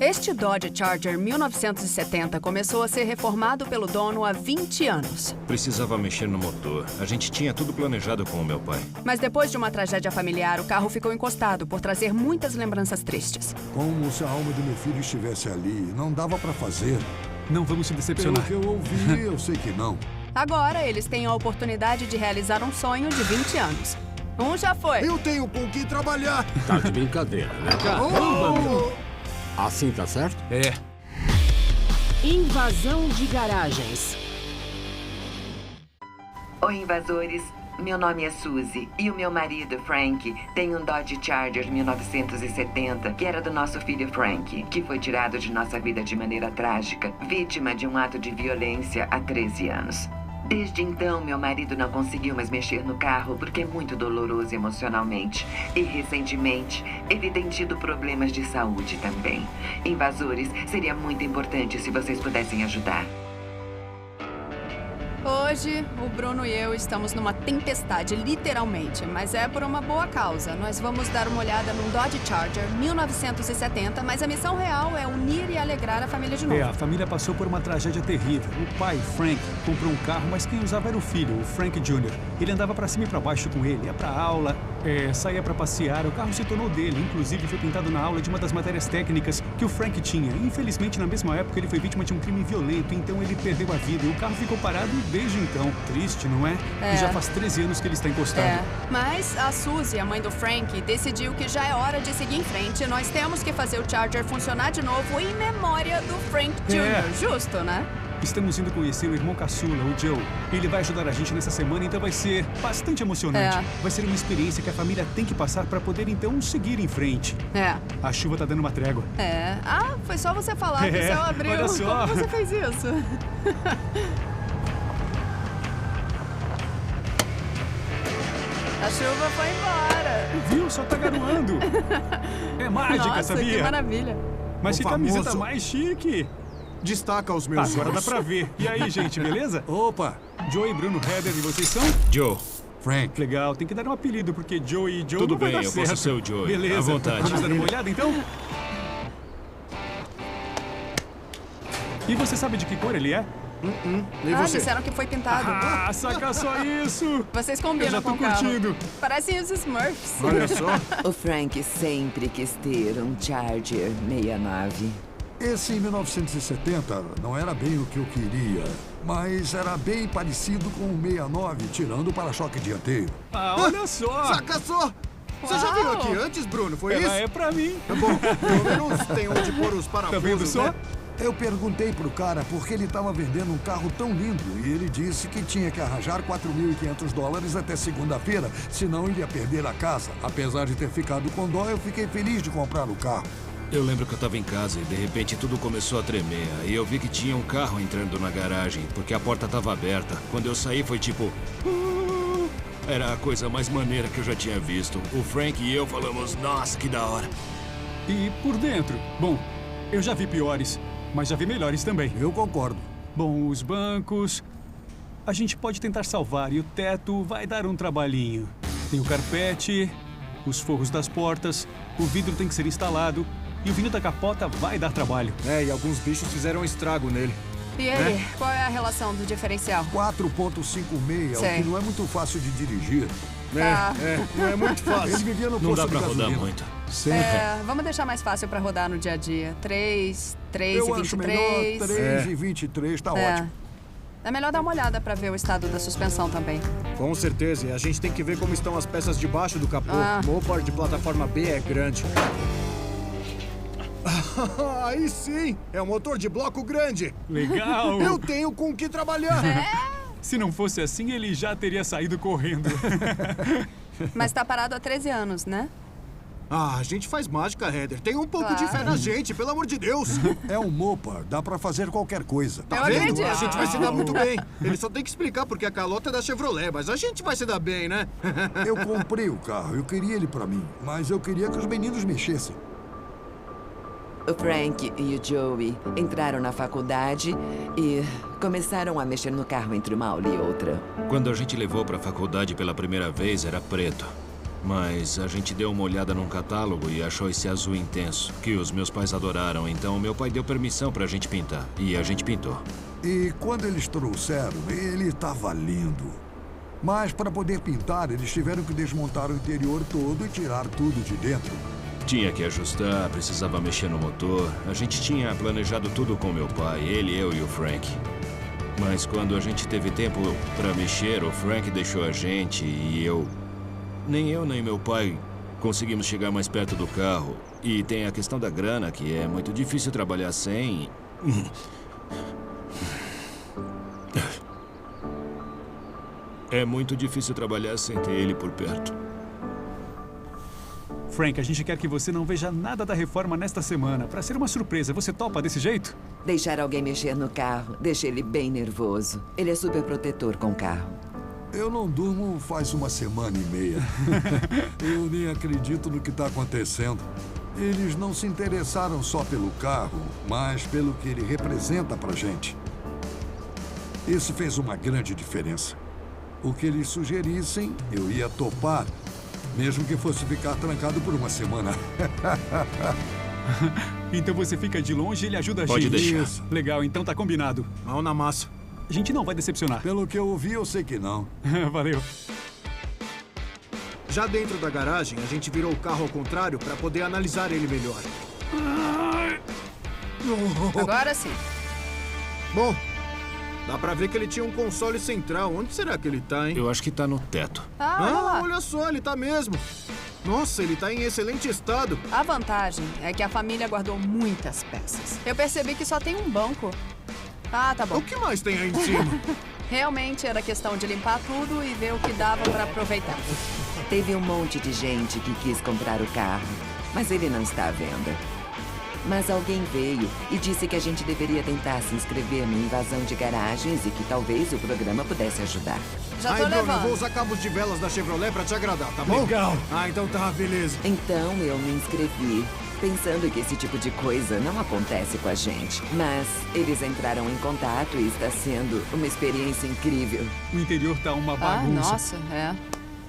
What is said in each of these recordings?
Este Dodge Charger 1970 começou a ser reformado pelo dono há 20 anos. Precisava mexer no motor. A gente tinha tudo planejado com o meu pai. Mas depois de uma tragédia familiar, o carro ficou encostado por trazer muitas lembranças tristes. Como se a alma do meu filho estivesse ali. Não dava pra fazer. Não vamos se decepcionar. Pelo que eu ouvi, eu sei que não. Agora, eles têm a oportunidade de realizar um sonho de 20 anos. Um já foi. Eu tenho com que trabalhar. Tá de brincadeira, né? Caramba, meu. Assim tá certo? É. Invasão de garagens. Oi, invasores. Meu nome é Suzy e o meu marido, Frank, tem um Dodge Charger 1970 que era do nosso filho Frank, que foi tirado de nossa vida de maneira trágica, vítima de um ato de violência há 13 anos. Desde então, meu marido não conseguiu mais mexer no carro porque é muito doloroso emocionalmente. E, recentemente, ele tem tido problemas de saúde também. Invasores, seria muito importante se vocês pudessem ajudar. Hoje, o Bruno e eu estamos numa tempestade, literalmente. Mas é por uma boa causa. Nós vamos dar uma olhada num Dodge Charger 1970, mas a missão real é unir e alegrar a família de novo. A família passou por uma tragédia terrível. O pai, Frank, comprou um carro, mas quem usava era o filho, o Frank Jr. Ele andava pra cima e pra baixo com ele, ia pra aula, saía pra passear. O carro se tornou dele, inclusive foi pintado na aula de uma das matérias técnicas que o Frank tinha. Infelizmente, na mesma época, ele foi vítima de um crime violento, então ele perdeu a vida e o carro ficou parado desde então. Triste, não é? E já faz 13 anos que ele está encostado. Mas a Suzy, a mãe do Frank, decidiu que já é hora de seguir em frente. Nós temos que fazer o Charger funcionar de novo em memória do Frank Jr. Justo, né? Estamos indo conhecer o irmão caçula, o Joe. Ele vai ajudar a gente nessa semana, então vai ser bastante emocionante. Vai ser uma experiência que a família tem que passar para poder, então, seguir em frente. A chuva tá dando uma trégua. Ah, foi só você falar que o céu abriu. Olha só. Como você fez isso? A chuva foi embora. Viu? Só tá garoando. É mágica, Nossa, sabia? Que maravilha. Mas que famoso. camiseta mais chique. Destaca os meus Agora dá olhos. pra ver. E aí, gente, beleza? Opa, Joe e Bruno Heather, e vocês são? Joe, Frank. Legal, tem que dar um apelido, porque Joe e Joe Tudo não vai bem, dar eu certo. posso ser o Joey. Beleza. À vontade. Vamos dar uma olhada, então? E você sabe de que cor ele é? E você? Disseram que foi pintado. Ah, saca só isso! Vocês Eu combinam já tô com o carro. curtindo. Parecem os Smurfs. Olha só. O Frank sempre quis ter um Charger 69. Esse em 1970 não era bem o que eu queria, mas era bem parecido com o 69, tirando o para-choque dianteiro. Ah, olha só! Saca só! Você já veio aqui antes, Bruno? Foi Ela isso? é pra mim. Tá bom, pelo menos tem onde pôr os Tá parafusos, vendo só? né? Eu perguntei pro cara por que ele estava vendendo um carro tão lindo e ele disse que tinha que arranjar $4.500 até segunda-feira, senão ele ia perder a casa. Apesar de ter ficado com dó, eu fiquei feliz de comprar o carro. eu lembro que eu tava em casa e de repente tudo começou a tremer. Aí eu vi que tinha um carro entrando na garagem, porque a porta tava aberta. Quando eu saí foi tipo... Era a coisa mais maneira que eu já tinha visto. O Frank e eu falamos, nossa, que da hora. E por dentro? Bom, eu já vi piores, mas já vi melhores também. Eu concordo. Bom, os bancos... A gente pode tentar salvar e o teto vai dar um trabalhinho. Tem o carpete, os forros das portas, o vidro tem que ser instalado e o vinho da capota vai dar trabalho. E alguns bichos fizeram um estrago nele. E ele, qual é a relação do diferencial? 4.56, o Sei. que não é muito fácil de dirigir. Não é muito fácil. Ele vivia no Não posto dá de pra rodar gasolina. muito. Sempre. Vamos deixar mais fácil pra rodar no dia a dia. 3 Eu e acho 23. melhor 3 e 23, tá ótimo. É melhor dar uma olhada pra ver o estado da suspensão também. Com certeza, e a gente tem que ver como estão as peças debaixo do capô. Mopar de plataforma B é grande. Aí sim! É um motor de bloco grande! Legal! Eu tenho com o que trabalhar! Se não fosse assim, ele já teria saído correndo. Mas tá parado há 13 anos, né? A gente faz mágica, Heather. Tem um pouco de Claro. fé na gente, pelo amor de Deus! É um Mopar, dá pra fazer qualquer coisa. Eu Vendo? acredito. A gente vai se dar muito bem. Ele só tem que explicar porque a calota é da Chevrolet, mas a gente vai se dar bem, né? Eu comprei o carro, eu queria ele pra mim, mas eu queria que os meninos mexessem. O Frank e o Joey entraram na faculdade e começaram a mexer no carro entre uma aula e outra. Quando a gente levou pra faculdade pela primeira vez, era preto. Mas a gente deu uma olhada num catálogo e achou esse azul intenso, que os meus pais adoraram. Então meu pai deu permissão pra gente pintar. E a gente pintou. E quando eles trouxeram, ele estava lindo. Mas para poder pintar, eles tiveram que desmontar o interior todo e tirar tudo de dentro. Tinha que ajustar, precisava mexer no motor. A gente tinha planejado tudo com meu pai, ele, eu e o Frank. Mas quando a gente teve tempo pra mexer, o Frank deixou a gente e nem eu nem meu pai conseguimos chegar mais perto do carro. E tem a questão da grana, que é muito difícil trabalhar sem. É muito difícil trabalhar sem ter ele por perto. Frank, a gente quer que você não veja nada da reforma nesta semana. Pra ser uma surpresa, você topa desse jeito? Deixar alguém mexer no carro deixa ele bem nervoso. Ele é super protetor com o carro. Eu não durmo faz uma semana e meia. Eu nem acredito no que está acontecendo. Eles não se interessaram só pelo carro, mas pelo que ele representa pra gente. Isso fez uma grande diferença. O que eles sugerissem, eu ia topar, mesmo que fosse ficar trancado por uma semana. Então você fica de longe e ele ajuda a gente. Pode deixar. Isso. Legal, então tá combinado. Mão na massa. A gente não vai decepcionar. Pelo que eu ouvi, eu sei que não. Valeu. Já dentro da garagem, a gente virou o carro ao contrário para poder analisar ele melhor. Agora sim. Bom, dá pra ver que ele tinha um console central. Onde será que ele tá, hein? Eu acho que tá no teto. Olha lá. Olha só, ele tá mesmo. Nossa, ele tá em excelente estado. A vantagem é que a família guardou muitas peças. Eu percebi que só tem um banco. Ah, tá bom. O que mais tem aí em cima? Realmente era questão de limpar tudo e ver o que dava pra aproveitar. Teve um monte de gente que quis comprar o carro, mas ele não está à venda. Mas alguém veio e disse que a gente deveria tentar se inscrever na invasão de garagens e que talvez o programa pudesse ajudar. Já tô Bruno, eu levando. vou usar cabos de velas da Chevrolet pra te agradar, tá bom? Legal. Então tá, beleza. Então eu me inscrevi, pensando que esse tipo de coisa não acontece com a gente. Mas eles entraram em contato e está sendo uma experiência incrível. O interior tá uma Ah, bagunça. nossa, é.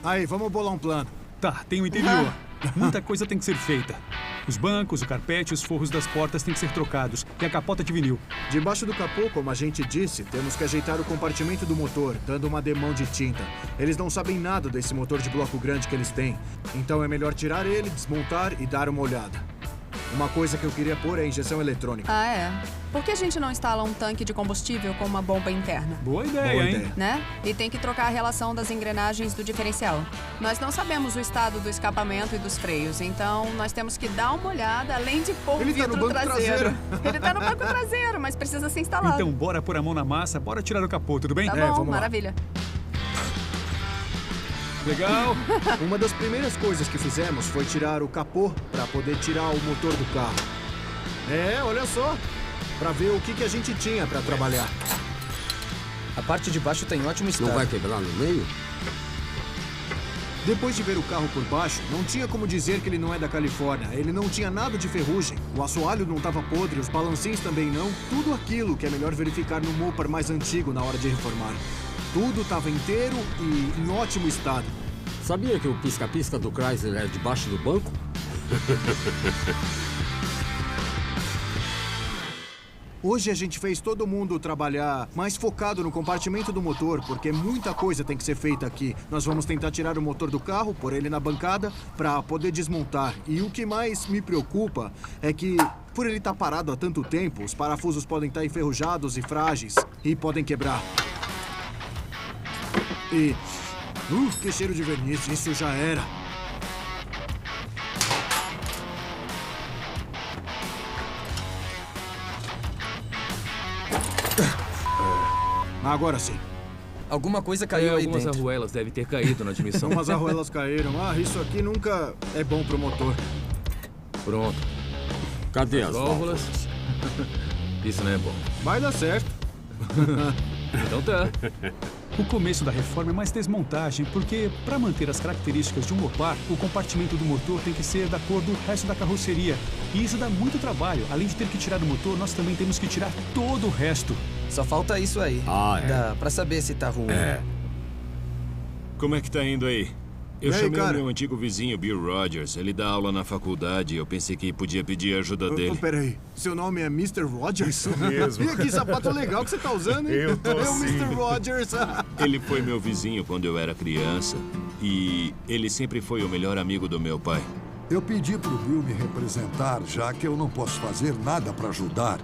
Aí, vamos bolar um plano. Tá, tem o interior. Muita coisa tem que ser feita. Os bancos, o carpete, os forros das portas têm que ser trocados. E a capota de vinil. Debaixo do capô, como a gente disse, temos que ajeitar o compartimento do motor, dando uma demão de tinta. Eles não sabem nada desse motor de bloco grande que eles têm. Então é melhor tirar ele, desmontar e dar uma olhada. Uma coisa que eu queria pôr é a injeção eletrônica. Ah, é. Por que a gente não instala um tanque de combustível com uma bomba interna? Boa ideia, Boa hein? ideia. Né? E tem que trocar a relação das engrenagens do diferencial. Nós não sabemos o estado do escapamento e dos freios, então nós temos que dar uma olhada, além de pôr Ele o tá no vidro banco traseiro. traseiro. Ele tá no banco traseiro, mas precisa ser instalado. Então bora pôr a mão na massa, bora tirar o capô, tudo bem? Tá bom, vamos lá. maravilha. Legal. Uma das primeiras coisas que fizemos foi tirar o capô para poder tirar o motor do carro. Olha só, para ver o que a gente tinha para trabalhar. A parte de baixo tá em ótimo estado. Não vai quebrar no meio? Depois de ver o carro por baixo, não tinha como dizer que ele não é da Califórnia. Ele não tinha nada de ferrugem. O assoalho não estava podre, os balancins também não. Tudo aquilo que é melhor verificar no Mopar mais antigo na hora de reformar. Tudo estava inteiro e em ótimo estado. Sabia que o pisca-pisca do Chrysler é debaixo do banco? Hoje a gente fez todo mundo trabalhar mais focado no compartimento do motor, porque muita coisa tem que ser feita aqui. Nós vamos tentar tirar o motor do carro, pôr ele na bancada, para poder desmontar. E o que mais me preocupa é que, por ele estar parado há tanto tempo, os parafusos podem estar enferrujados e frágeis e podem quebrar. E... que cheiro de verniz, isso já era. Agora sim. Alguma coisa caiu aí algumas dentro. arruelas devem ter caído na admissão. Umas arruelas caíram. Isso aqui nunca é bom pro motor. Pronto. Cadê as Válvulas. Isso não é bom. Vai dar certo. Então tá. O começo da reforma é mais desmontagem, porque para manter as características de um Mopar, o compartimento do motor tem que ser da cor do resto da carroceria. E isso dá muito trabalho. Além de ter que tirar o motor, nós também temos que tirar todo o resto. Só falta isso aí. Ah, é. Dá pra saber se tá ruim. Como é que tá indo aí? Eu E aí, chamei o cara? meu antigo vizinho, Bill Rogers. Ele dá aula na faculdade e eu pensei que podia pedir ajuda dele. Peraí, seu nome é Mr. Rogers? Isso mesmo. E que sapato legal que você tá usando, hein? Eu tô É o sim. Mr. Rogers. Ele foi meu vizinho quando eu era criança e ele sempre foi o melhor amigo do meu pai. Eu pedi pro Bill me representar, já que eu não posso fazer nada para ajudar.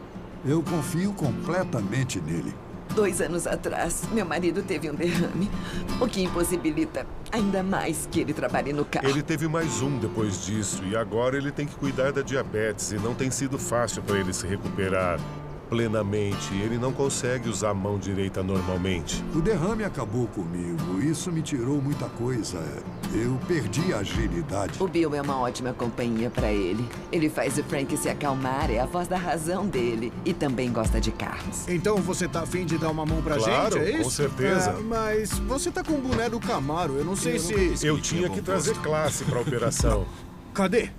Eu confio completamente nele. 2 anos atrás, meu marido teve um derrame, o que impossibilita ainda mais que ele trabalhe no carro. Ele teve mais um depois disso e agora ele tem que cuidar da diabetes e não tem sido fácil para ele se recuperar plenamente. Ele não consegue usar a mão direita normalmente. O derrame acabou comigo. Isso me tirou muita coisa. Eu perdi a agilidade. O Bill é uma ótima companhia pra ele. Ele faz o Frank se acalmar, é a voz da razão dele. E também gosta de carros. Então você tá afim de dar uma mão pra Claro, gente, é isso? com certeza. Mas você tá com o boné do Camaro, eu não sei se... Eu tinha que trazer classe para a operação. Cadê?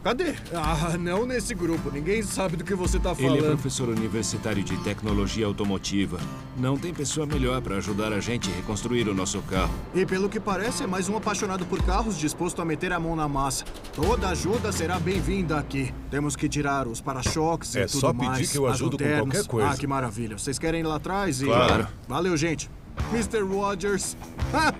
Cadê? Ah, não nesse grupo. Ninguém sabe do que você tá falando. Ele é professor universitário de tecnologia automotiva. Não tem pessoa melhor para ajudar a gente a reconstruir o nosso carro. E pelo que parece, é mais um apaixonado por carros disposto a meter a mão na massa. Toda ajuda será bem-vinda aqui. Temos que tirar os para-choques e É tudo só mais. pedir que eu as ajudo com lanternas. qualquer coisa. Ah, que maravilha. Vocês querem ir lá atrás? Claro. Valeu, gente. Mr. Rogers. Ah!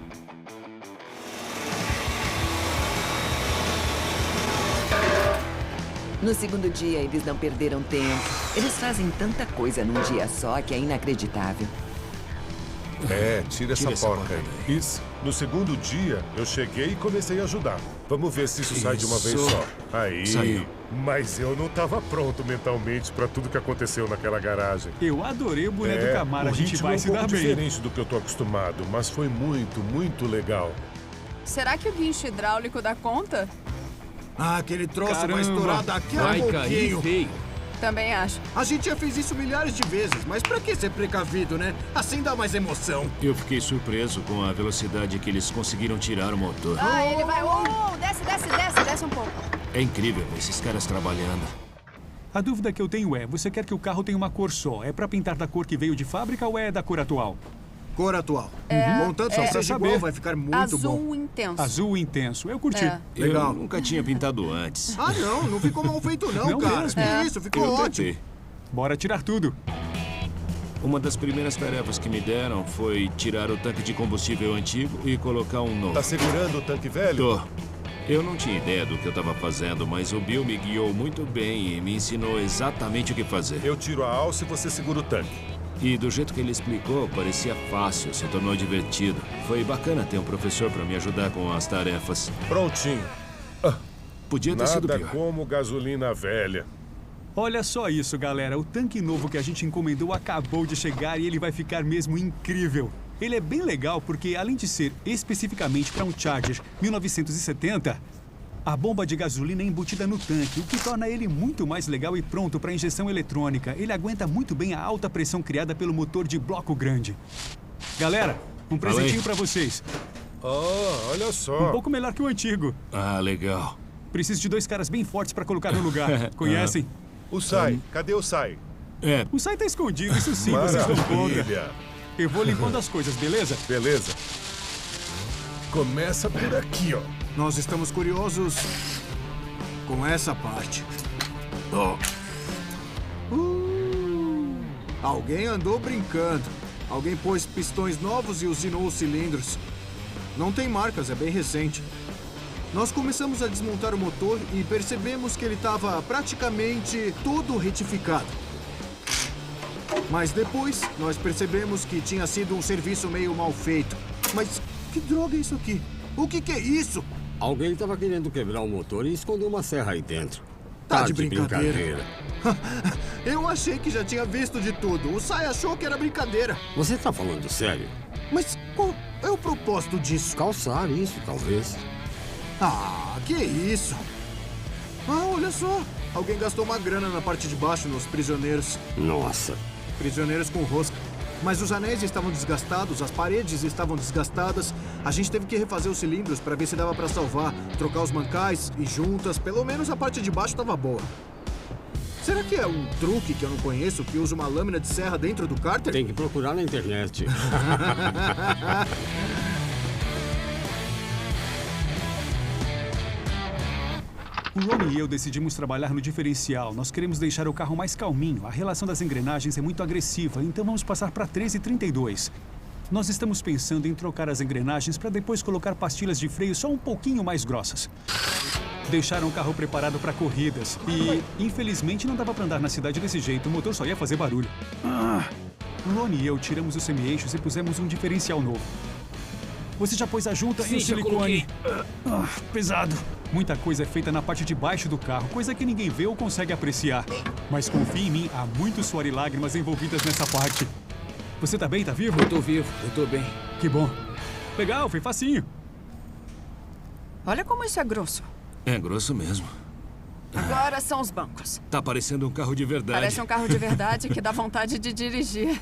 No segundo dia, eles não perderam tempo. Eles fazem tanta coisa num dia só que é inacreditável. É, tira essa essa porca porca aí. Isso. No segundo dia, eu cheguei e comecei a ajudar. Vamos ver se isso sai de uma vez Isso. só. Aí. Saiu. Mas eu não estava pronto mentalmente para tudo que aconteceu naquela garagem. Eu adorei o boné do Camaro. o A gente ritmo vai é se um dar pouco bem. diferente do que eu tô acostumado, mas foi muito, muito legal. Será que o guincho hidráulico dá conta? Ah, aquele troço vai Caramba. estourar daqui a Vai cair pouquinho. feio. Também acho. A gente já fez isso milhares de vezes, mas pra que ser precavido, né? Assim dá mais emoção. Eu fiquei surpreso com a velocidade que eles conseguiram tirar o motor. Ah, ele vai... Desce um pouco. É incrível esses caras trabalhando. A dúvida que eu tenho é, você quer que o carro tenha uma cor só? É pra pintar da cor que veio de fábrica ou é da cor atual? Cor atual. Montando Só só pra seja saber. igual, vai ficar muito bom. Azul intenso. Azul intenso. Eu curti. É. Legal. Eu nunca tinha pintado antes. Ah, não ficou mal feito não, Não cara. mesmo. Que isso, ficou Eu ótimo. tentei. Bora tirar tudo. Uma das primeiras tarefas que me deram foi tirar o tanque de combustível antigo e colocar um novo. Tá segurando o tanque velho? Tô. Eu não tinha ideia do que eu estava fazendo, mas o Bill me guiou muito bem e me ensinou exatamente o que fazer. Eu tiro a alça e você segura o tanque. E do jeito que ele explicou, parecia fácil, se tornou divertido. Foi bacana ter um professor para me ajudar com as tarefas. Prontinho. Podia ter sido Nada pior. como gasolina velha. Olha só isso, galera. O tanque novo que a gente encomendou acabou de chegar e ele vai ficar mesmo incrível. Ele é bem legal porque, além de ser especificamente para um Charger 1970, a bomba de gasolina é embutida no tanque, o que torna ele muito mais legal e pronto para injeção eletrônica. Ele aguenta muito bem a alta pressão criada pelo motor de bloco grande. Galera, um presentinho para vocês. Oh, olha só. Um pouco melhor que o antigo. Ah, legal. Preciso de 2 caras bem fortes para colocar no lugar. Conhecem? O Sai. Cadê o Sai? É, O Sai tá escondido, isso sim, vocês dão conta. Maravilha. Eu vou limpando as coisas, beleza? Beleza. Começa por aqui, ó. Nós estamos curiosos com essa parte. Alguém andou brincando. Alguém pôs pistões novos e usinou os cilindros. Não tem marcas, é bem recente. Nós começamos a desmontar o motor e percebemos que ele estava praticamente todo retificado. Mas depois, nós percebemos que tinha sido um serviço meio mal feito. Mas que droga é isso aqui? O que é isso? Alguém estava querendo quebrar o motor e escondeu uma serra aí dentro. Tá de brincadeira. Eu achei que já tinha visto de tudo. O Sai achou que era brincadeira. Você tá falando sério? Mas qual é o propósito disso? Calçar isso, talvez. Ah, que isso? Ah, olha só. Alguém gastou uma grana na parte de baixo nos prisioneiros. Nossa. Prisioneiros com rosca. Mas os anéis estavam desgastados, as paredes estavam desgastadas. A gente teve que refazer os cilindros para ver se dava para salvar, trocar os mancais e juntas. Pelo menos a parte de baixo estava boa. Será que é um truque que eu não conheço que usa uma lâmina de serra dentro do cárter? Tem que procurar na internet. O Ron e eu decidimos trabalhar no diferencial. Nós queremos deixar o carro mais calminho. A relação das engrenagens é muito agressiva, então vamos passar para 13,32. Nós estamos pensando em trocar as engrenagens para depois colocar pastilhas de freio só um pouquinho mais grossas. Deixaram o carro preparado para corridas e, infelizmente, não dava para andar na cidade desse jeito. O motor só ia fazer barulho. O Ron e eu tiramos os semi-eixos e pusemos um diferencial novo. Você já pôs a junta e o silicone? Pesado. Muita coisa é feita na parte de baixo do carro, coisa que ninguém vê ou consegue apreciar. Mas confie em mim, há muito suor e lágrimas envolvidas nessa parte. Você tá bem? Tá vivo? Eu tô vivo, eu tô bem. Que bom. Legal, foi facinho. Olha como isso é grosso. É grosso mesmo. Agora são os bancos. Tá parecendo um carro de verdade. Parece um carro de verdade que dá vontade de dirigir.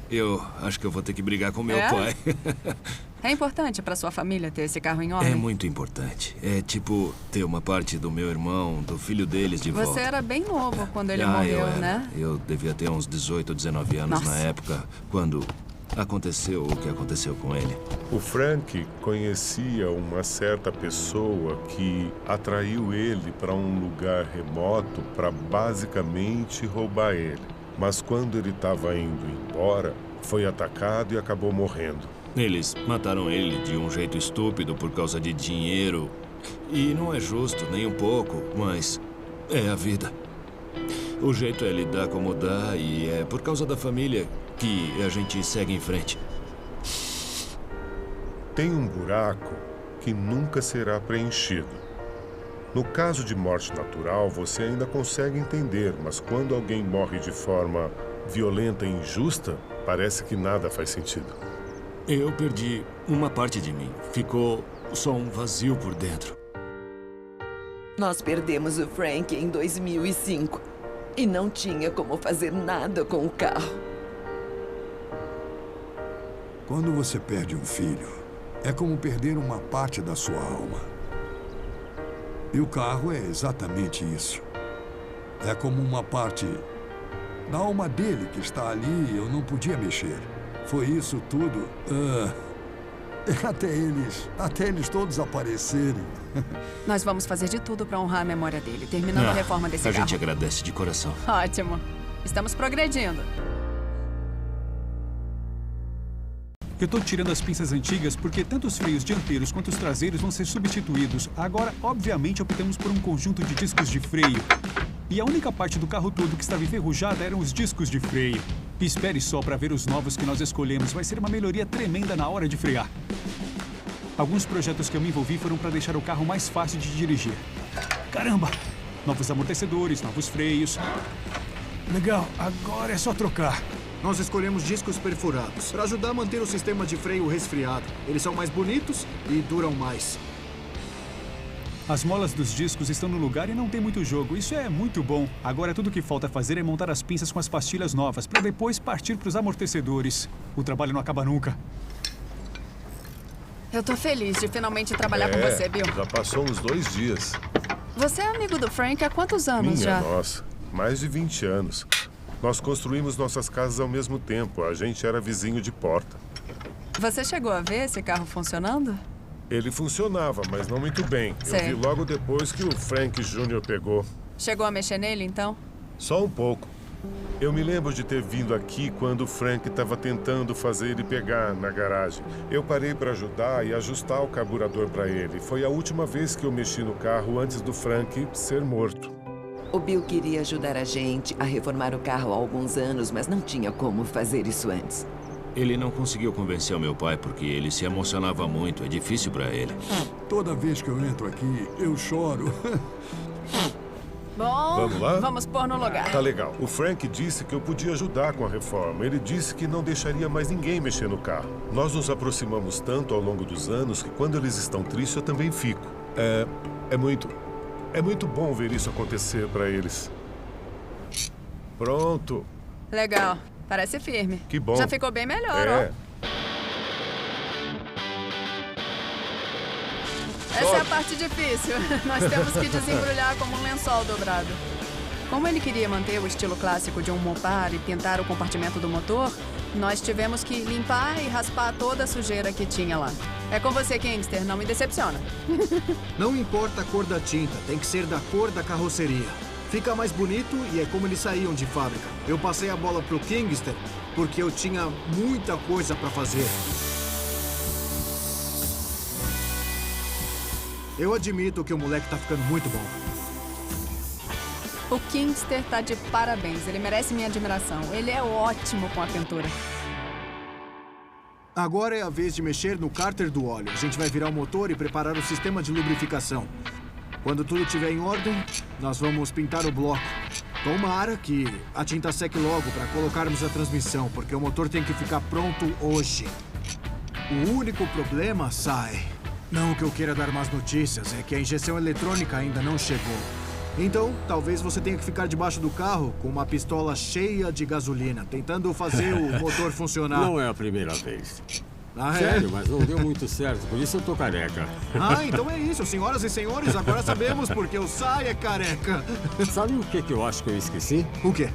Eu acho que eu vou ter que brigar com meu É? pai. É importante pra sua família ter esse carro em ordem? É muito importante. É tipo ter uma parte do meu irmão, do filho deles de volta. Você era bem novo quando ele morreu, eu era. né? Eu devia ter uns 18 ou 19 anos Nossa. na época, quando aconteceu o que aconteceu com ele. O Frank conhecia uma certa pessoa que atraiu ele para um lugar remoto para basicamente roubar ele. Mas quando ele estava indo embora, foi atacado e acabou morrendo. Eles mataram ele de um jeito estúpido por causa de dinheiro. E não é justo, nem um pouco, mas é a vida. O jeito é lidar como dá e é por causa da família que a gente segue em frente. Tem um buraco que nunca será preenchido. No caso de morte natural, você ainda consegue entender, mas quando alguém morre de forma violenta e injusta, parece que nada faz sentido. Eu perdi uma parte de mim. Ficou só um vazio por dentro. Nós perdemos o Frank em 2005 e não tinha como fazer nada com o carro. Quando você perde um filho, é como perder uma parte da sua alma. E o carro é exatamente isso. É como uma parte da alma dele que está ali e eu não podia mexer. Foi isso tudo. Até eles todos aparecerem. Nós vamos fazer de tudo pra honrar a memória dele, terminando a reforma desse carro. A gente agradece de coração. Ótimo. Estamos progredindo. Eu tô tirando as pinças antigas porque tanto os freios dianteiros quanto os traseiros vão ser substituídos. Agora, obviamente, optamos por um conjunto de discos de freio. E a única parte do carro todo que estava enferrujada eram os discos de freio. Espere só para ver os novos que nós escolhemos. Vai ser uma melhoria tremenda na hora de frear. Alguns projetos que eu me envolvi foram para deixar o carro mais fácil de dirigir. Caramba! Novos amortecedores, novos freios. Legal, agora é só trocar. Nós escolhemos discos perfurados para ajudar a manter o sistema de freio resfriado. Eles são mais bonitos e duram mais. As molas dos discos estão no lugar e não tem muito jogo. Isso é muito bom. Agora tudo que falta fazer é montar as pinças com as pastilhas novas, para depois partir para os amortecedores. O trabalho não acaba nunca. Eu tô feliz de finalmente trabalhar com você, Bill. Já passou uns 2 dias. Você é amigo do Frank há quantos anos já? Nossa, mais de 20 anos. Nós construímos nossas casas ao mesmo tempo. A gente era vizinho de porta. Você chegou a ver esse carro funcionando? Ele funcionava, mas não muito bem. Sei. Eu vi logo depois que o Frank Jr. pegou. Chegou a mexer nele, então? Só um pouco. Eu me lembro de ter vindo aqui quando o Frank estava tentando fazer ele pegar na garagem. Eu parei para ajudar e ajustar o carburador para ele. Foi a última vez que eu mexi no carro antes do Frank ser morto. O Bill queria ajudar a gente a reformar o carro há alguns anos, mas não tinha como fazer isso antes. Ele não conseguiu convencer o meu pai porque ele se emocionava muito. É difícil para ele. Toda vez que eu entro aqui, eu choro. Bom, Vamos lá? Vamos pôr no lugar. Tá legal. O Frank disse que eu podia ajudar com a reforma. Ele disse que não deixaria mais ninguém mexer no carro. Nós nos aproximamos tanto ao longo dos anos que quando eles estão tristes, eu também fico. É muito bom ver isso acontecer para eles. Pronto. Legal. Parece firme. Que bom. Já ficou bem melhor, ó. Essa é a parte difícil. Nós temos que desembrulhar como um lençol dobrado. Como ele queria manter o estilo clássico de um Mopar e pintar o compartimento do motor, nós tivemos que limpar e raspar toda a sujeira que tinha lá. É com você, Kingster, não me decepciona. Não importa a cor da tinta, tem que ser da cor da carroceria. Fica mais bonito e é como eles saíam de fábrica. Eu passei a bola pro Kingster porque eu tinha muita coisa pra fazer. Eu admito que o moleque tá ficando muito bom. O Kingster tá de parabéns. Ele merece minha admiração. Ele é ótimo com a pintura. Agora é a vez de mexer no cárter do óleo. A gente vai virar o motor e preparar o sistema de lubrificação. Quando tudo estiver em ordem, nós vamos pintar o bloco. Tomara que a tinta seque logo para colocarmos a transmissão, porque o motor tem que ficar pronto hoje. O único problema, Sai, não que eu queira dar más notícias, é que a injeção eletrônica ainda não chegou. Então, talvez você tenha que ficar debaixo do carro com uma pistola cheia de gasolina, tentando fazer o motor funcionar. Não é a primeira vez. Ah, é? Sério, mas não deu muito certo, por isso eu tô careca. Ah, então é isso, senhoras e senhores, agora sabemos porque o Sai é careca. Sabe o que eu acho que eu esqueci? O quê?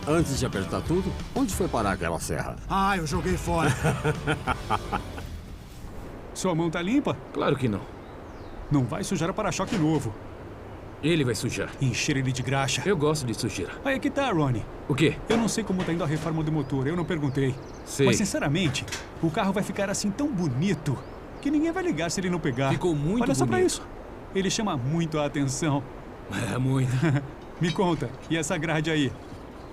Antes de apertar tudo, onde foi parar aquela serra? Ah, eu joguei fora. Sua mão tá limpa? Claro que não. Não vai sujar o para-choque novo. Ele vai sujar. Encher ele de graxa. Eu gosto de sujeira. Aí é que tá, Ronnie. O quê? Eu não sei como tá indo a reforma do motor, eu não perguntei. Sei. Mas, sinceramente, o carro vai ficar assim tão bonito que ninguém vai ligar se ele não pegar. Ficou muito Olha só pra bonito. isso. Ele chama muito a atenção. É, muito. Me conta, e essa grade aí?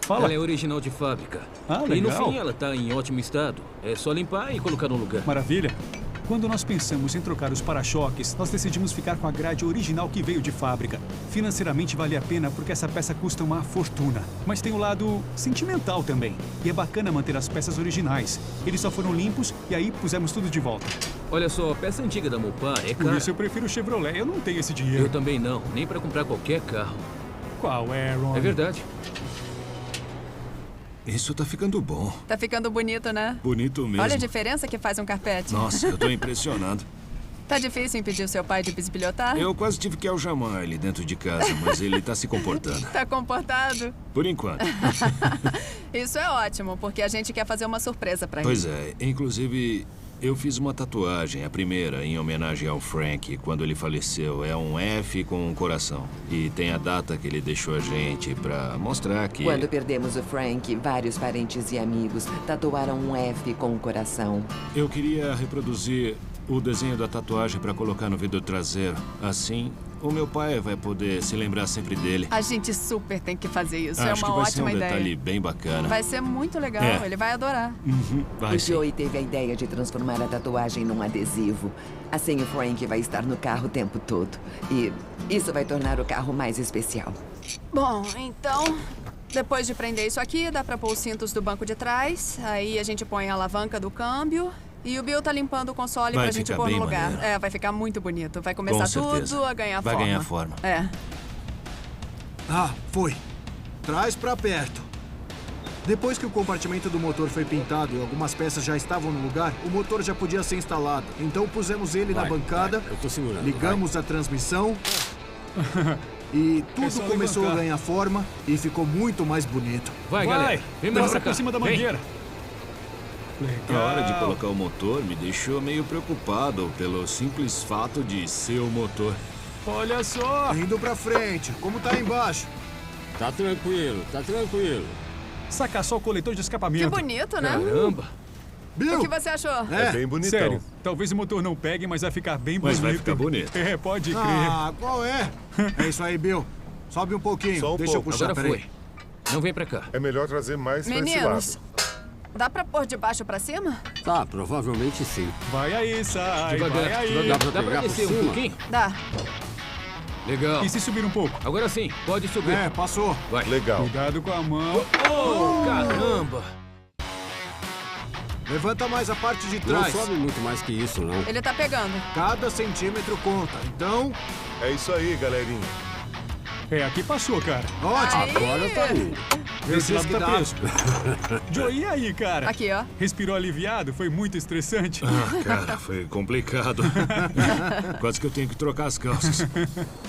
Fala. Ela é original de fábrica. Ah, E no legal. fim ela tá em ótimo estado. É só limpar e colocar no lugar. Maravilha. Quando nós pensamos em trocar os para-choques, nós decidimos ficar com a grade original que veio de fábrica. Financeiramente vale a pena porque essa peça custa uma fortuna. Mas tem o lado sentimental também. E é bacana manter as peças originais. Eles só foram limpos e aí pusemos tudo de volta. Olha só, a peça antiga da Mopar é Por cara. isso eu prefiro o Chevrolet. Eu não tenho esse dinheiro. Eu também não, nem pra comprar qualquer carro. Qual é, Ron? É verdade. Isso tá ficando bom. Tá ficando bonito, né? Bonito mesmo. Olha a diferença que faz um carpete. Nossa, eu tô impressionado. Tá difícil impedir o seu pai de bisbilhotar? Eu quase tive que aljamar ele dentro de casa, mas ele tá se comportando. Tá comportado? Por enquanto. Isso é ótimo, porque a gente quer fazer uma surpresa pra ele. Pois é, inclusive eu fiz uma tatuagem, a primeira, em homenagem ao Frank, quando ele faleceu. É um F com um coração. E tem a data que ele deixou a gente pra mostrar que... Quando perdemos o Frank, vários parentes e amigos tatuaram um F com o coração. Eu queria reproduzir o desenho da tatuagem pra colocar no vidro traseiro. Assim, o meu pai vai poder se lembrar sempre dele. A gente super tem que fazer isso. Acho é que uma vai ser ótima um ideia. detalhe bem bacana. Vai ser muito legal. É. Ele vai adorar. Vai O sim. Joey teve a ideia de transformar a tatuagem num adesivo. Assim o Frank vai estar no carro o tempo todo. E isso vai tornar o carro mais especial. Bom, então, depois de prender isso aqui, dá pra pôr os cintos do banco de trás. Aí a gente põe a alavanca do câmbio. E o Bill tá limpando o console Vai pra gente ficar pôr no bem lugar. maneiro. É, vai ficar muito bonito. Vai começar Com certeza. tudo a ganhar Vai forma. ganhar forma. É. Ah, foi. Traz pra perto. Depois que o compartimento do motor foi pintado e algumas peças já estavam no lugar, o motor já podia ser instalado. Então pusemos ele na bancada, Eu tô segurando. ligamos a transmissão e É tudo só começou a levantar. ganhar forma e ficou muito mais bonito. Vai, galera. Vem mais Passa pra cá. por cima da Vem. mangueira. A hora de colocar o motor me deixou meio preocupado pelo simples fato de ser o motor. Olha só. Indo pra frente, como tá aí embaixo? Tá tranquilo, tá tranquilo. Saca só o coletor de Que escapamento. bonito, né? Caramba. Bill! O que você achou? É bem bonitão. Sério, talvez o motor não pegue, mas vai ficar bem Mas bonito. vai ficar bonito. É, pode crer. Ah, qual é? É isso aí, Bill. Sobe um pouquinho. Só um Deixa pouco. eu puxar, Agora peraí. foi. Não vem pra cá. É melhor trazer mais pra esse Meninos, lado. dá pra pôr de baixo pra cima? Tá, provavelmente sim. Vai aí, Sai. Devagar, Vai aí. devagar. Dá pra Dá pra pegar por descer um cima? pouquinho? Dá. Legal. E se subir um pouco? Agora sim, pode subir. É, passou. Vai. Legal. Cuidado com a mão. Oh, caramba. Levanta mais a parte de Não trás. sobe muito mais que isso, não. Ele tá pegando. Cada centímetro conta. Então, É isso aí, galerinha. É, aqui passou, cara. ótimo. Aí. Agora tá indo. Esse lado tá preso. Joey, e aí, cara? Aqui, ó. Respirou aliviado? Foi muito estressante? Cara, foi complicado. Quase que eu tenho que trocar as calças.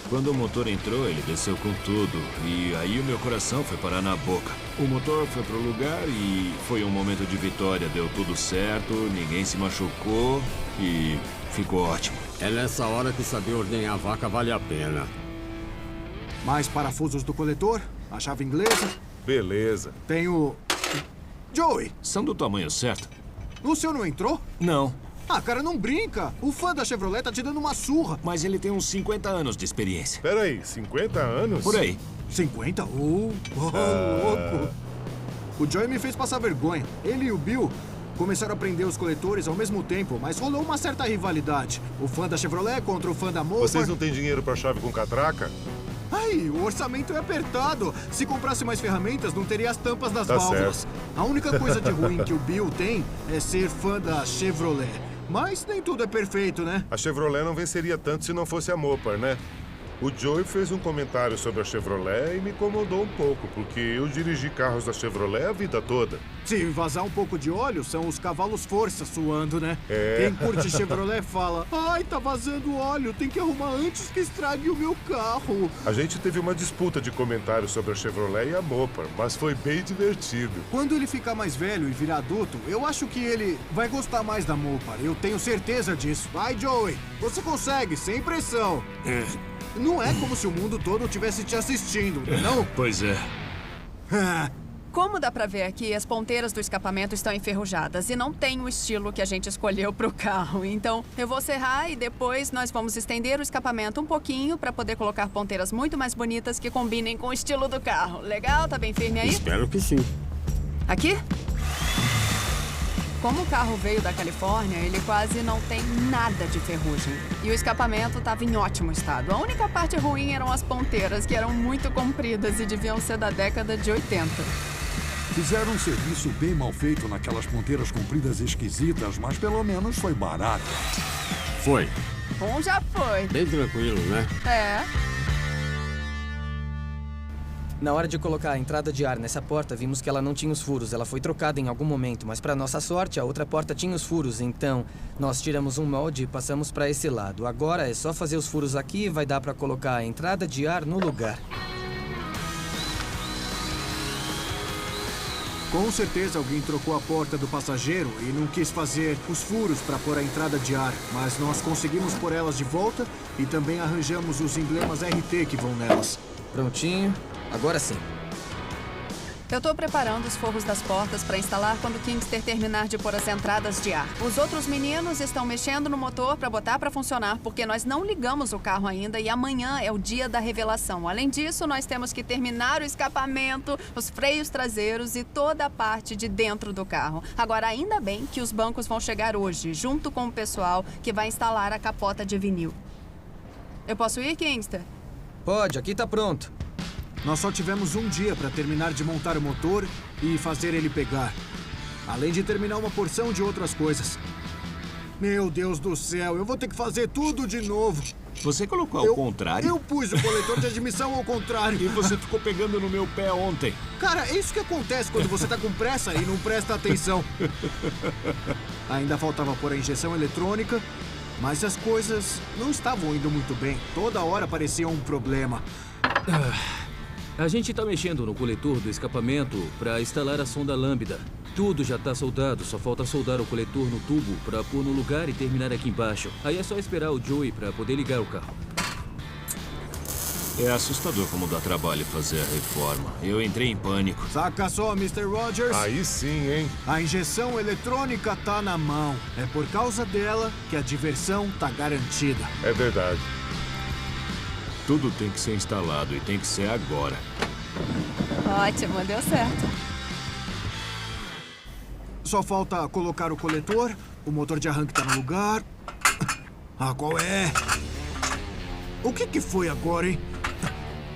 Quando o motor entrou, ele desceu com tudo. E aí o meu coração foi parar na boca. O motor foi pro lugar e foi um momento de vitória. Deu tudo certo, ninguém se machucou e ficou ótimo. É nessa hora que saber ordenhar a vaca vale a pena. Mais parafusos do coletor, a chave inglesa. Beleza. Tem o... Joey, São do tamanho certo? o senhor não entrou? Não. Ah, cara, não brinca. O fã da Chevrolet tá te dando uma surra. Mas ele tem uns 50 anos de experiência. Peraí, 50 anos? Por aí. 50? Louco. O Joey me fez passar vergonha. Ele e o Bill começaram a prender os coletores ao mesmo tempo, mas rolou uma certa rivalidade. O fã da Chevrolet contra o fã da Mopar. Vocês não têm dinheiro pra chave com catraca? Ai, o orçamento é apertado. Se comprasse mais ferramentas, não teria as tampas das Tá válvulas. certo. A única coisa de ruim que o Bill tem é ser fã da Chevrolet. Mas nem tudo é perfeito, né? A Chevrolet não venceria tanto se não fosse a Mopar, né? O Joey fez um comentário sobre a Chevrolet e me incomodou um pouco, porque eu dirigi carros da Chevrolet a vida toda. Se vazar um pouco de óleo, são os cavalos força suando, né? É. Quem curte Chevrolet fala: ai, tá vazando óleo, tem que arrumar antes que estrague o meu carro. A gente teve uma disputa de comentários sobre a Chevrolet e a Mopar, mas foi bem divertido. Quando ele ficar mais velho e virar adulto, eu acho que ele vai gostar mais da Mopar. Eu tenho certeza disso. Vai, Joey, você consegue, sem pressão. Não é como se o mundo todo tivesse te assistindo, não? Pois é. Como dá pra ver aqui, as ponteiras do escapamento estão enferrujadas e não tem o estilo que a gente escolheu pro carro. Então, eu vou serrar e depois nós vamos estender o escapamento um pouquinho pra poder colocar ponteiras muito mais bonitas que combinem com o estilo do carro. Legal? Tá bem firme aí? Espero que sim. Aqui? Como o carro veio da Califórnia, ele quase não tem nada de ferrugem. E o escapamento estava em ótimo estado. A única parte ruim eram as ponteiras, que eram muito compridas e deviam ser da década de 80. Fizeram um serviço bem mal feito naquelas ponteiras compridas esquisitas, mas pelo menos foi barato. Foi. Bom, já foi. Bem tranquilo, né? É. Na hora de colocar a entrada de ar nessa porta, vimos que ela não tinha os furos. Ela foi trocada em algum momento, mas para nossa sorte, a outra porta tinha os furos. Então, nós tiramos um molde e passamos para esse lado. Agora é só fazer os furos aqui e vai dar para colocar a entrada de ar no lugar. Com certeza alguém trocou a porta do passageiro e não quis fazer os furos para pôr a entrada de ar. Mas nós conseguimos pôr elas de volta e também arranjamos os emblemas RT que vão nelas. Prontinho. Agora sim. Eu tô preparando os forros das portas para instalar quando o Kingster terminar de pôr as entradas de ar. Os outros meninos estão mexendo no motor para botar para funcionar, porque nós não ligamos o carro ainda e amanhã é o dia da revelação. Além disso, nós temos que terminar o escapamento, os freios traseiros e toda a parte de dentro do carro. Agora, ainda bem que os bancos vão chegar hoje, junto com o pessoal que vai instalar a capota de vinil. Eu posso ir, Kingster? Pode, aqui tá pronto. Nós só tivemos um dia para terminar de montar o motor e fazer ele pegar. Além de terminar uma porção de outras coisas. Meu Deus do céu, eu vou ter que fazer tudo de novo. Você colocou ao contrário? Eu pus o coletor de admissão ao contrário. E você ficou pegando no meu pé ontem. Cara, é isso que acontece quando você tá com pressa e não presta atenção. Ainda faltava pôr a injeção eletrônica, mas as coisas não estavam indo muito bem. Toda hora parecia um problema. A gente tá mexendo no coletor do escapamento para instalar a sonda lambda. Tudo já tá soldado, só falta soldar o coletor no tubo para pôr no lugar e terminar aqui embaixo. Aí é só esperar o Joey para poder ligar o carro. É assustador como dá trabalho fazer a reforma. Eu entrei em pânico. Saca só, Mr. Rogers. Aí sim, hein? A injeção eletrônica tá na mão. É por causa dela que a diversão tá garantida. É verdade. Tudo tem que ser instalado e tem que ser agora. Ótimo, deu certo. Só falta colocar o coletor, o motor de arranque tá no lugar. Ah, qual é? O que foi agora, hein?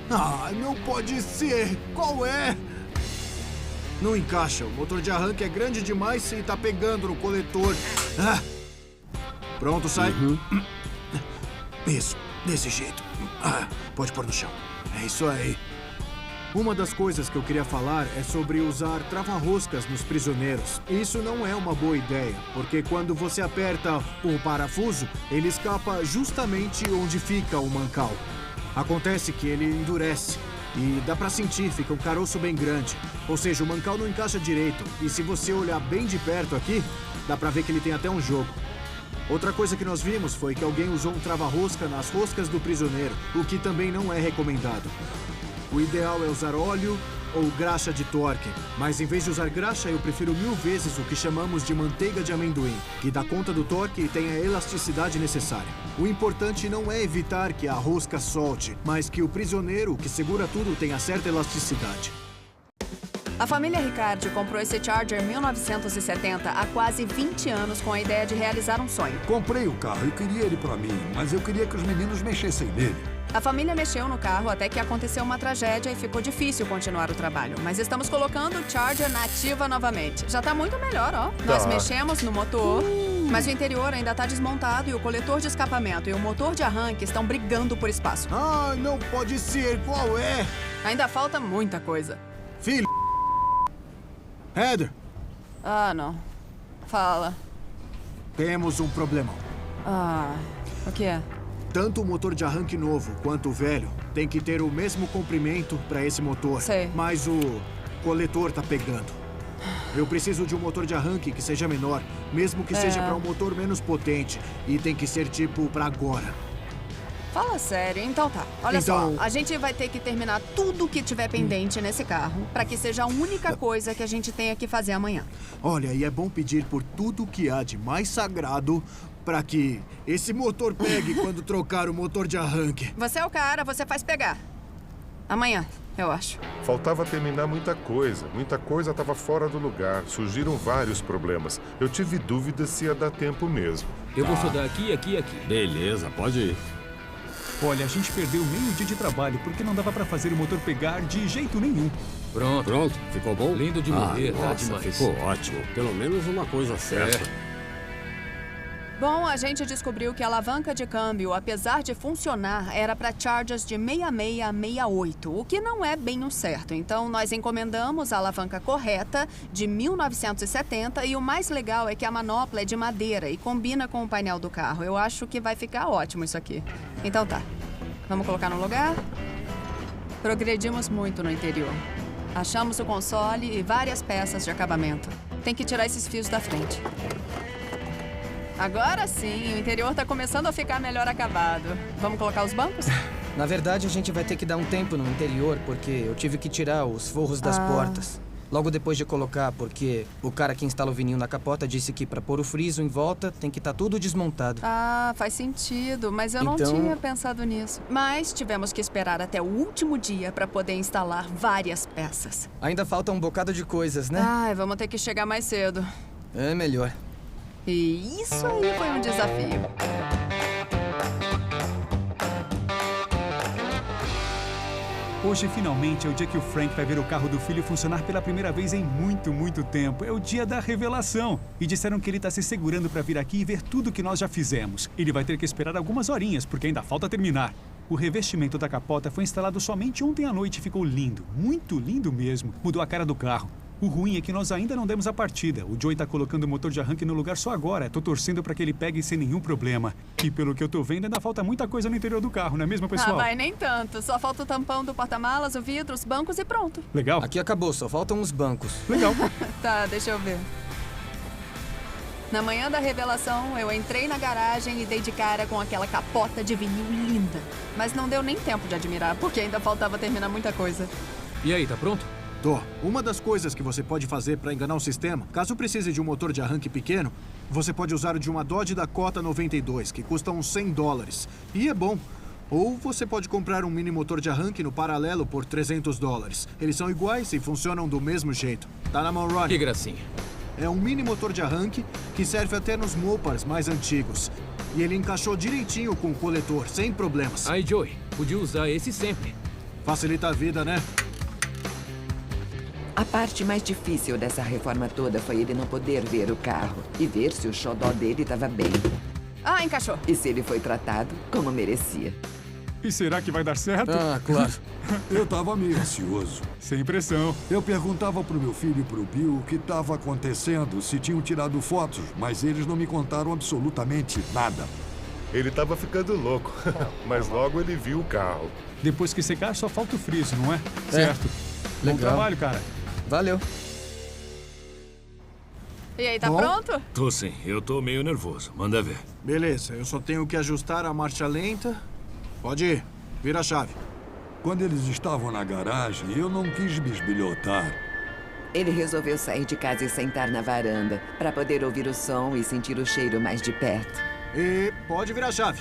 Ah, não pode ser! Qual é? Não encaixa. O motor de arranque é grande demais e tá pegando no coletor. Ah. Pronto, sai. Isso, desse jeito. Ah, pode pôr no chão. É isso aí. Uma das coisas que eu queria falar é sobre usar trava-roscas nos prisioneiros. Isso não é uma boa ideia, porque quando você aperta o parafuso, ele escapa justamente onde fica o mancal. Acontece que ele endurece e dá pra sentir, fica um caroço bem grande. Ou seja, o mancal não encaixa direito e se você olhar bem de perto aqui, dá pra ver que ele tem até um jogo. Outra coisa que nós vimos foi que alguém usou um trava-rosca nas roscas do prisioneiro, o que também não é recomendado. O ideal é usar óleo ou graxa de torque, mas em vez de usar graxa, eu prefiro 1000 vezes o que chamamos de manteiga de amendoim, que dá conta do torque e tem a elasticidade necessária. O importante não é evitar que a rosca solte, mas que o prisioneiro, que segura tudo, tenha certa elasticidade. A família Ricardi comprou esse Charger 1970 há quase 20 anos com a ideia de realizar um sonho. Comprei o carro e queria ele pra mim, mas eu queria que os meninos mexessem nele. A família mexeu no carro até que aconteceu uma tragédia e ficou difícil continuar o trabalho. Mas estamos colocando o Charger na ativa novamente. Já tá muito melhor, ó. Nós mexemos no motor, mas o interior ainda tá desmontado e o coletor de escapamento e o motor de arranque estão brigando por espaço. Ah, não pode ser! Qual é? Ainda falta muita coisa. Filho! Heather! Ah, não. Fala. Temos um problemão. Ah, o que é? Tanto o motor de arranque novo quanto o velho tem que ter o mesmo comprimento para esse motor. Sei. Mas o coletor tá pegando. Eu preciso de um motor de arranque que seja menor, mesmo que seja para um motor menos potente. E tem que ser tipo para agora. Fala sério, então tá. Olha só, a gente vai ter que terminar tudo que tiver pendente nesse carro para que seja a única coisa que a gente tenha que fazer amanhã. Olha, e é bom pedir por tudo que há de mais sagrado para que esse motor pegue quando trocar o motor de arranque. Você é o cara, você faz pegar. Amanhã, eu acho. Faltava terminar muita coisa estava fora do lugar, surgiram vários problemas. Eu tive dúvidas se ia dar tempo mesmo. Eu vou estudar aqui, aqui e aqui. Beleza, pode ir. Olha, a gente perdeu meio dia de trabalho porque não dava pra fazer o motor pegar de jeito nenhum. Pronto. Ficou bom? Lindo de morrer, tá nossa, demais. Ficou ótimo. Pelo menos uma coisa certa. Bom, a gente descobriu que a alavanca de câmbio, apesar de funcionar, era para Chargers de 66 a 68, o que não é bem o certo. Então, nós encomendamos a alavanca correta, de 1970, e o mais legal é que a manopla é de madeira e combina com o painel do carro. Eu acho que vai ficar ótimo isso aqui. Então tá, vamos colocar no lugar? Progredimos muito no interior. Achamos o console e várias peças de acabamento. Tem que tirar esses fios da frente. Agora sim, o interior tá começando a ficar melhor acabado. Vamos colocar os bancos? Na verdade, a gente vai ter que dar um tempo no interior, porque eu tive que tirar os forros das portas. Logo depois de colocar, porque o cara que instala o vinil na capota disse que para pôr o friso em volta tem que estar tudo desmontado. Ah, faz sentido, mas eu não tinha pensado nisso. Mas tivemos que esperar até o último dia para poder instalar várias peças. Ainda falta um bocado de coisas, né? Ai, vamos ter que chegar mais cedo. É melhor. E isso aí foi um desafio. Hoje, finalmente, é o dia que o Frank vai ver o carro do filho funcionar pela primeira vez em muito, muito tempo. É o dia da revelação. E disseram que ele está se segurando para vir aqui e ver tudo que nós já fizemos. Ele vai ter que esperar algumas horinhas, porque ainda falta terminar. O revestimento da capota foi instalado somente ontem à noite e ficou lindo. Muito lindo mesmo. Mudou a cara do carro. O ruim é que nós ainda não demos a partida. O Joey tá colocando o motor de arranque no lugar só agora. Tô torcendo para que ele pegue sem nenhum problema. E pelo que eu tô vendo, ainda falta muita coisa no interior do carro, não é mesmo, pessoal? Ah, vai nem tanto. Só falta o tampão do porta-malas, o vidro, os bancos e pronto. Legal. Aqui acabou, só faltam os bancos. Legal. Tá, deixa eu ver. Na manhã da revelação, eu entrei na garagem e dei de cara com aquela capota de vinil linda. Mas não deu nem tempo de admirar, porque ainda faltava terminar muita coisa. E aí, tá pronto? Tô. Uma das coisas que você pode fazer para enganar o sistema, caso precise de um motor de arranque pequeno, você pode usar o de uma Dodge Dakota 92, que custa uns $100. E é bom. Ou você pode comprar um mini motor de arranque no paralelo por $300. Eles são iguais e funcionam do mesmo jeito. Tá na mão, Ronnie? Que gracinha. É um mini motor de arranque que serve até nos Mopars mais antigos. E ele encaixou direitinho com o coletor, sem problemas. Aí, Joey, podia usar esse sempre. Facilita a vida, né? A parte mais difícil dessa reforma toda foi ele não poder ver o carro e ver se o xodó dele estava bem. Ah, encaixou. E se ele foi tratado como merecia. E será que vai dar certo? Ah, claro. Eu tava meio ansioso. Sem pressão. Eu perguntava pro meu filho e pro Bill o que estava acontecendo, se tinham tirado fotos, mas eles não me contaram absolutamente nada. Ele estava ficando louco, mas logo ele viu o carro. Depois que secar, só falta o friso, não é? Certo. Legal. Bom trabalho, cara. Valeu. E aí, tá Bom. pronto? Tô sim, eu tô meio nervoso. Manda ver. Beleza, eu só tenho que ajustar a marcha lenta. Pode ir, vira a chave. Quando eles estavam na garagem, eu não quis bisbilhotar. Ele resolveu sair de casa e sentar na varanda para poder ouvir o som e sentir o cheiro mais de perto. E pode virar a chave.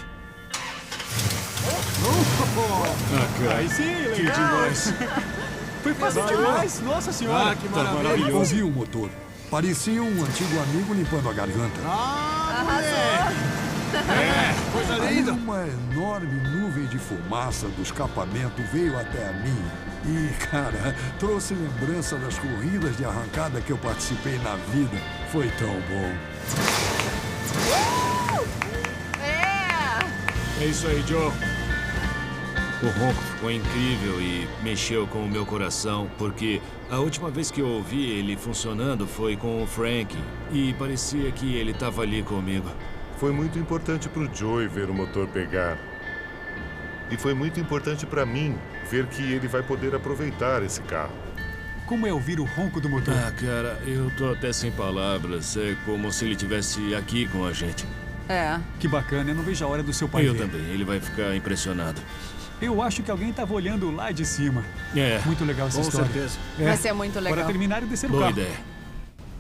Aí sim, legal. Demais. Foi fácil demais. Nossa senhora. Ah, que maravilha. Ouvi o motor. Parecia um antigo amigo limpando a garganta. Coisa Aí linda. uma enorme nuvem de fumaça do escapamento veio até a mim. E, cara, trouxe lembrança das corridas de arrancada que eu participei na vida. Foi tão bom. É isso aí, Joe. O ronco ficou incrível e mexeu com o meu coração, porque a última vez que eu ouvi ele funcionando foi com o Frank. E parecia que ele estava ali comigo. Foi muito importante pro Joey ver o motor pegar. E foi muito importante para mim ver que ele vai poder aproveitar esse carro. Como é ouvir o ronco do motor? Ah, cara, eu tô até sem palavras. É como se ele estivesse aqui com a gente. É. Que bacana, eu não vejo a hora do seu pai Eu ver. também, ele vai ficar impressionado. Eu acho que alguém estava olhando lá de cima. É, Muito legal essa Com história. certeza. Vai ser muito legal. Para terminar e descer o boa carro. ideia.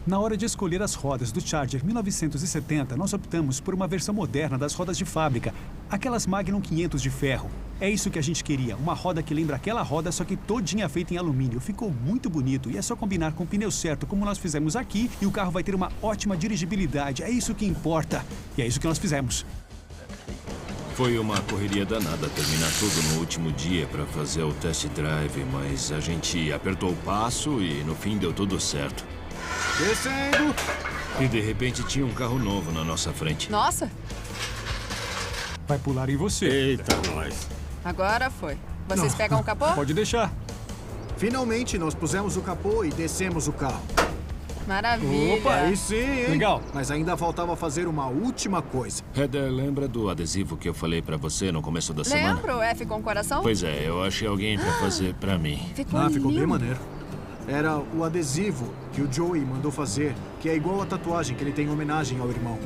Na hora de escolher as rodas do Charger 1970, nós optamos por uma versão moderna das rodas de fábrica. Aquelas Magnum 500 de ferro. É isso que a gente queria. Uma roda que lembra aquela roda, só que todinha feita em alumínio. Ficou muito bonito e é só combinar com o pneu certo, como nós fizemos aqui, e o carro vai ter uma ótima dirigibilidade. É isso que importa. E é isso que nós fizemos. Foi uma correria danada terminar tudo no último dia para fazer o test drive, mas a gente apertou o passo e no fim deu tudo certo. Descendo. E de repente tinha um carro novo na nossa frente. Nossa, Vai pular em você. Eita, nós. agora foi. Vocês pegam o capô? Pode deixar. Finalmente, nós pusemos o capô e descemos o carro. Maravilha. Opa, aí sim, hein? Legal. Mas ainda faltava fazer uma última coisa. Heather, lembra do adesivo que eu falei para você no começo da semana? Lembra o F com coração? Pois é, eu achei alguém para fazer para mim. Ficou Ficou bem lindo. maneiro. Era o adesivo que o Joey mandou fazer, que é igual a tatuagem que ele tem em homenagem ao irmão.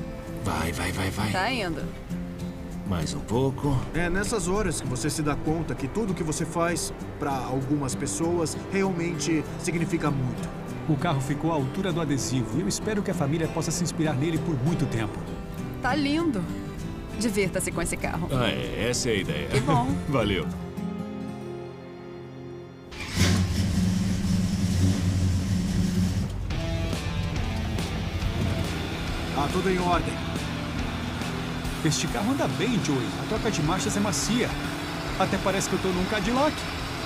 Vai. Tá indo. Mais um pouco. É nessas horas que você se dá conta que tudo que você faz para algumas pessoas realmente significa muito. O carro ficou à altura do adesivo e eu espero que a família possa se inspirar nele por muito tempo. Tá lindo. Divirta-se com esse carro. Ah, essa é a ideia. Que bom. Valeu. Tá tudo em ordem. Este carro anda bem, Joey. A troca de marchas é macia. Até parece que eu tô num Cadillac.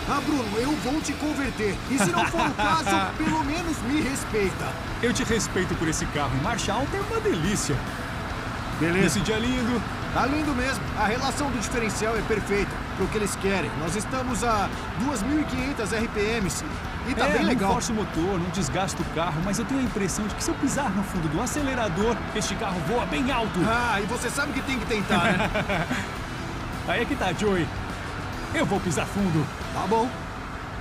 Ah, Bruno, eu vou te converter. E se não for o caso, pelo menos me respeita. Eu te respeito por esse carro. E marcha alta é uma delícia. Beleza. Esse dia lindo. Tá lindo mesmo. A relação do diferencial é perfeita pro que eles querem. Nós estamos a 2.500 RPMs e tá bem legal. Não força o motor, não desgasta o carro, mas eu tenho a impressão de que se eu pisar no fundo do acelerador, este carro voa bem alto. Ah, e você sabe que tem que tentar, né? Aí é que tá, Joey. Eu vou pisar fundo. Tá bom.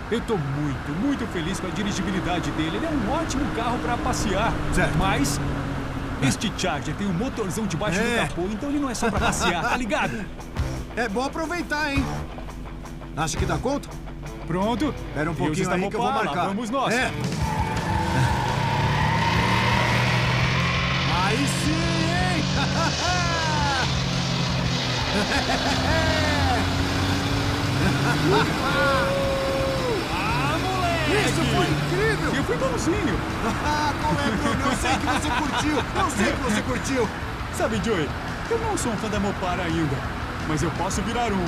Eu tô muito feliz com a dirigibilidade dele. Ele é um ótimo carro pra passear. Certo. Mas este Charger tem um motorzão debaixo do capô, então ele não é só pra passear, tá ligado? É bom aproveitar, hein? Acha que dá conta? Pronto. Espera um pouquinho aí que eu vou marcar. Vamos nós. É. Aí sim, hein? Ah, moleque! Isso foi incrível! Eu fui bonzinho. Qual é, Bruno? Eu sei que você curtiu. Eu sei que você curtiu. Sabe, Joey, eu não sou um fã da Mopar ainda, mas eu posso virar um.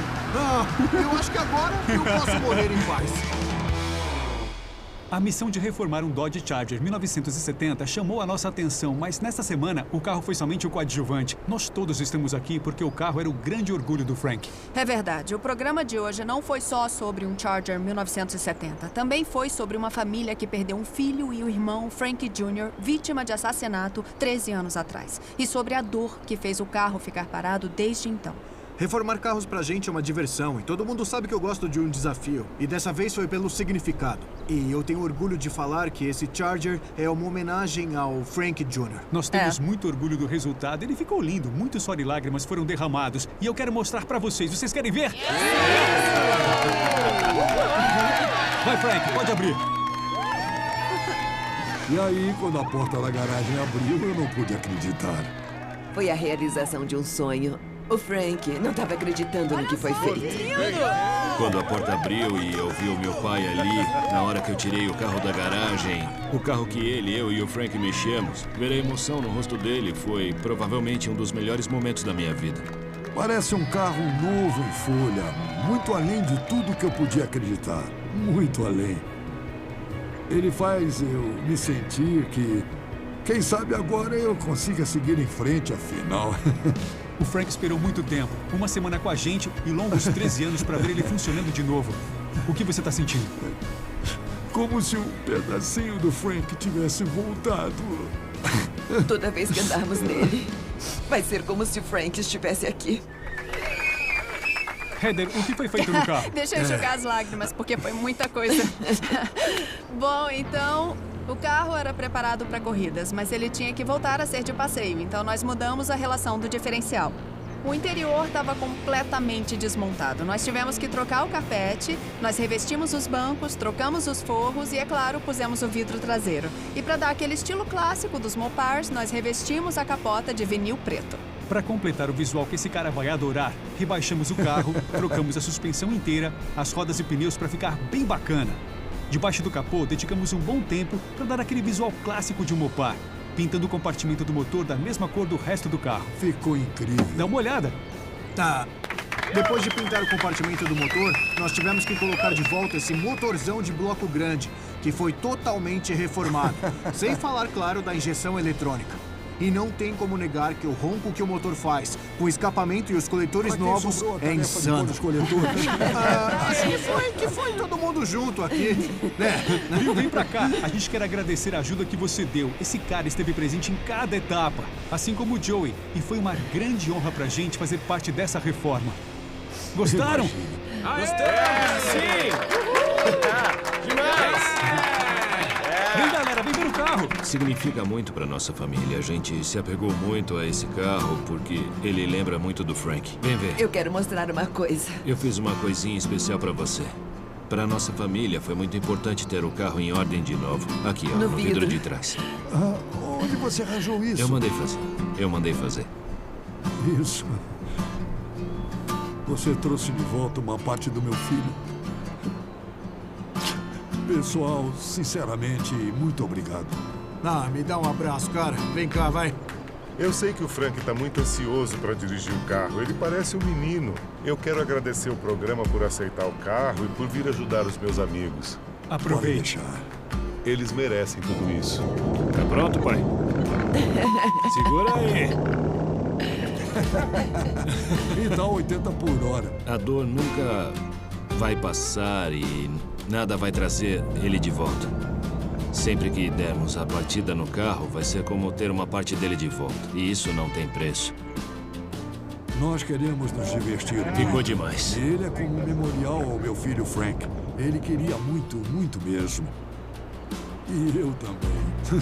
Eu acho que agora eu posso morrer em paz. A missão de reformar um Dodge Charger 1970 chamou a nossa atenção, mas nesta semana o carro foi somente o coadjuvante. Nós todos estamos aqui porque o carro era o grande orgulho do Frank. É verdade. O programa de hoje não foi só sobre um Charger 1970. Também foi sobre uma família que perdeu um filho e o irmão, Frank Jr., vítima de assassinato 13 anos atrás. E sobre a dor que fez o carro ficar parado desde então. Reformar carros pra gente é uma diversão e todo mundo sabe que eu gosto de um desafio. E dessa vez foi pelo significado. E eu tenho orgulho de falar que esse Charger é uma homenagem ao Frank Jr. Nós temos muito orgulho do resultado. Ele ficou lindo, muitos suor e lágrimas foram derramados. E eu quero mostrar pra vocês. Vocês querem ver? Vai, Frank, pode abrir. E aí, quando a porta da garagem abriu, eu não pude acreditar. Foi a realização de um sonho. O Frank não estava acreditando no que foi feito. Quando a porta abriu e eu vi o meu pai ali, na hora que eu tirei o carro da garagem, o carro que ele, eu e o Frank mexemos, ver a emoção no rosto dele foi provavelmente um dos melhores momentos da minha vida. Parece um carro novo em folha, muito além de tudo que eu podia acreditar. Muito além. Ele faz eu me sentir que, quem sabe agora eu consiga seguir em frente, afinal. O Frank esperou muito tempo, uma semana com a gente e longos 13 anos para ver ele funcionando de novo. O que você está sentindo? Como se um pedacinho do Frank tivesse voltado. Toda vez que andarmos nele, vai ser como se o Frank estivesse aqui. Heather, o que foi feito no carro? Deixa eu enxugar as lágrimas, porque foi muita coisa. Bom, então... O carro era preparado para corridas, mas ele tinha que voltar a ser de passeio, então nós mudamos a relação do diferencial. O interior estava completamente desmontado. Nós tivemos que trocar o carpete, nós revestimos os bancos, trocamos os forros e, é claro, pusemos o vidro traseiro. E para dar aquele estilo clássico dos Mopars, nós revestimos a capota de vinil preto. Para completar o visual que esse cara vai adorar, rebaixamos o carro, trocamos a suspensão inteira, as rodas e pneus para ficar bem bacana. Debaixo do capô, dedicamos um bom tempo para dar aquele visual clássico de um Mopar, pintando o compartimento do motor da mesma cor do resto do carro. Ficou incrível. Dá uma olhada. Tá. Depois de pintar o compartimento do motor, nós tivemos que colocar de volta esse motorzão de bloco grande, que foi totalmente reformado. Sem falar, claro, da injeção eletrônica. E não tem como negar que o ronco que o motor faz, com o escapamento e os coletores novos, é insano. Acho que foi todo mundo junto aqui, né? Bill, vem pra cá. A gente quer agradecer a ajuda que você deu. Esse cara esteve presente em cada etapa, assim como o Joey. E foi uma grande honra pra gente fazer parte dessa reforma. Gostaram? Gostamos! Sim! Demais! Vem, galera, vem ver o carro! Significa muito para nossa família. A gente se apegou muito a esse carro porque ele lembra muito do Frank. Vem ver. Eu quero mostrar uma coisa. Eu fiz uma coisinha especial para você. Para nossa família, foi muito importante ter o carro em ordem de novo. Aqui, ó, no vidro de trás. Onde você arranjou isso? Eu mandei fazer. Isso. Você trouxe de volta uma parte do meu filho. Pessoal, sinceramente, muito obrigado. Me dá um abraço, cara. Vem cá, vai. Eu sei que o Frank está muito ansioso para dirigir o carro. Ele parece um menino. Eu quero agradecer o programa por aceitar o carro e por vir ajudar os meus amigos. Aproveite. Eles merecem tudo isso. Tá pronto, pai? Segura aí. E dá 80 por hora. A dor nunca vai passar e nada vai trazer ele de volta. Sempre que dermos a partida no carro, vai ser como ter uma parte dele de volta. E isso não tem preço. Nós queremos nos divertir. Ficou demais. Ele é como um memorial ao meu filho Frank. Ele queria muito, muito mesmo. E eu também.